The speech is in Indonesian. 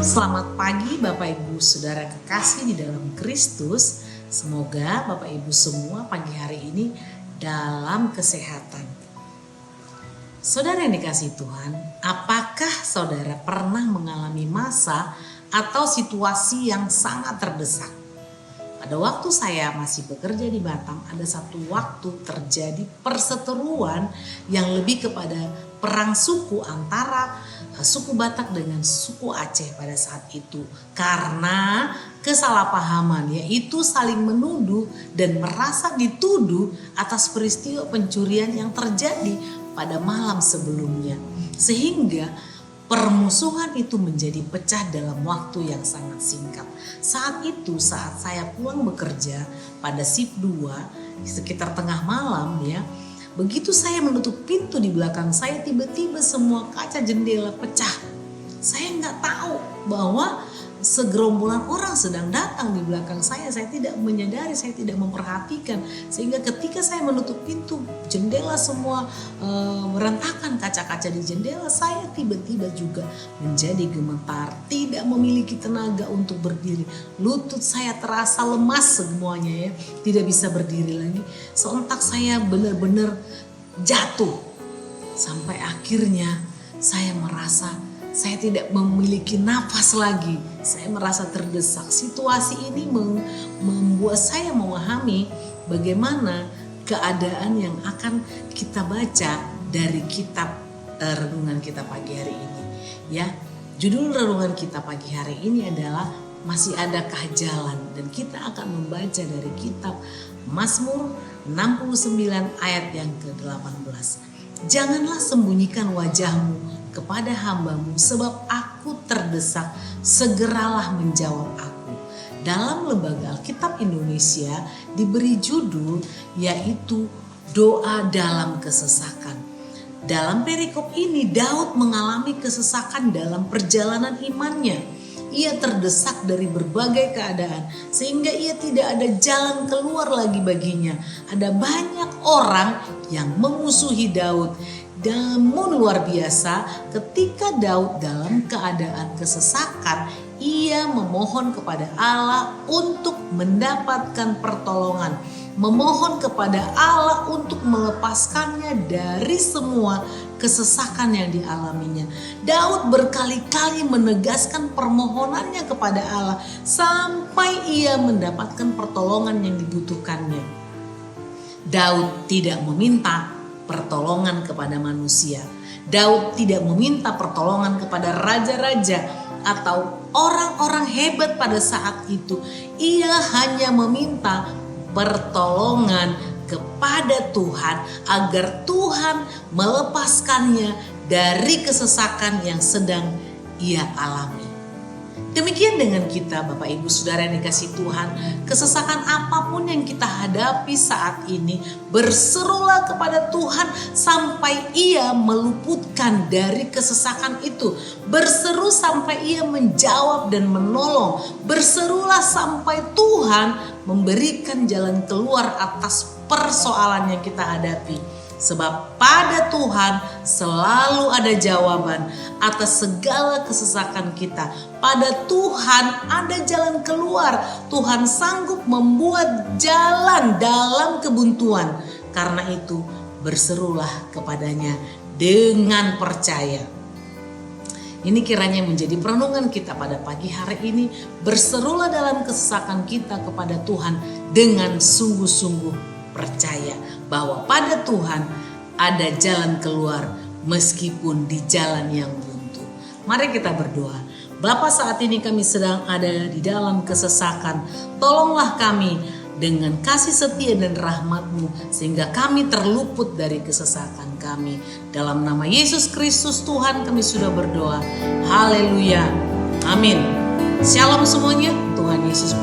Selamat pagi Bapak Ibu Saudara kekasih di dalam Kristus. Semoga Bapak Ibu semua pagi hari ini dalam kesehatan. Saudara yang dikasihi Tuhan, apakah saudara pernah mengalami masa atau situasi yang sangat terdesak? Pada waktu saya masih bekerja di Batam, ada satu waktu terjadi perseteruan yang lebih kepada perang suku antara suku Batak dengan suku Aceh pada saat itu. Karena kesalahpahaman, yaitu saling menuduh dan merasa dituduh atas peristiwa pencurian yang terjadi pada malam sebelumnya. Sehingga permusuhan itu menjadi pecah dalam waktu yang sangat singkat. Saat itu, saat saya pulang bekerja pada shift 2 sekitar tengah malam ya, begitu saya menutup pintu di belakang saya, tiba-tiba semua kaca jendela pecah. Saya nggak tahu bahwa segerombolan orang sedang datang di belakang saya tidak menyadari, saya tidak memperhatikan. Sehingga ketika saya menutup pintu, jendela semua berantakan, kaca-kaca di jendela, saya tiba-tiba juga menjadi gemetar, tidak memiliki tenaga untuk berdiri. Lutut saya terasa lemas semuanya ya, tidak bisa berdiri lagi. Sontak saya benar-benar jatuh. Sampai akhirnya saya merasa saya tidak memiliki napas lagi. Saya merasa terdesak. Situasi ini membuat saya memahami bagaimana keadaan yang akan kita baca dari kitab renungan kita pagi hari ini. Ya, judul renungan kita pagi hari ini adalah Masih Adakah Jalan, dan kita akan membaca dari kitab Mazmur 69 ayat yang ke-18. Janganlah sembunyikan wajahmu kepada hambamu, sebab aku terdesak, segeralah menjawab aku. Dalam Lembaga Alkitab Indonesia diberi judul yaitu Doa dalam Kesesakan. Dalam perikop ini Daud mengalami kesesakan dalam perjalanan imannya. Ia terdesak dari berbagai keadaan sehingga ia tidak ada jalan keluar lagi baginya. Ada banyak orang yang memusuhi Daud. Namun luar biasa, ketika Daud dalam keadaan kesesakan, ia memohon kepada Allah untuk mendapatkan pertolongan. Memohon kepada Allah untuk melepaskannya dari semua kesesakan yang dialaminya. Daud berkali-kali menegaskan permohonannya kepada Allah sampai ia mendapatkan pertolongan yang dibutuhkannya. Daud tidak meminta pertolongan kepada manusia. Daud tidak meminta pertolongan kepada raja-raja atau orang-orang hebat pada saat itu. Ia hanya meminta pertolongan kepada Tuhan agar Tuhan melepaskannya dari kesesakan yang sedang ia alami. Demikian dengan kita Bapak Ibu Saudara yang dikasihi Tuhan. Kesesakan apapun yang kita hadapi saat ini, berserulah kepada Tuhan sampai ia meluputkan dari kesesakan itu. Berseru sampai ia menjawab dan menolong. Berserulah sampai Tuhan memberikan jalan keluar atas persoalan yang kita hadapi. Sebab pada Tuhan selalu ada jawaban atas segala kesesakan kita. Pada Tuhan ada jalan keluar. Tuhan sanggup membuat jalan dalam kebuntuan. Karena itu berserulah kepadanya dengan percaya. Ini kiranya menjadi perenungan kita pada pagi hari ini. Berserulah dalam kesesakan kita kepada Tuhan dengan sungguh-sungguh percaya bahwa pada Tuhan ada jalan keluar meskipun di jalan yang buntu. Mari kita berdoa. Bapa, saat ini kami sedang ada di dalam kesesakan. Tolonglah kami dengan kasih setia dan rahmat-Mu sehingga kami terluput dari kesesakan kami. Dalam nama Yesus Kristus Tuhan kami sudah berdoa. Haleluya. Amin. Shalom semuanya. Tuhan Yesus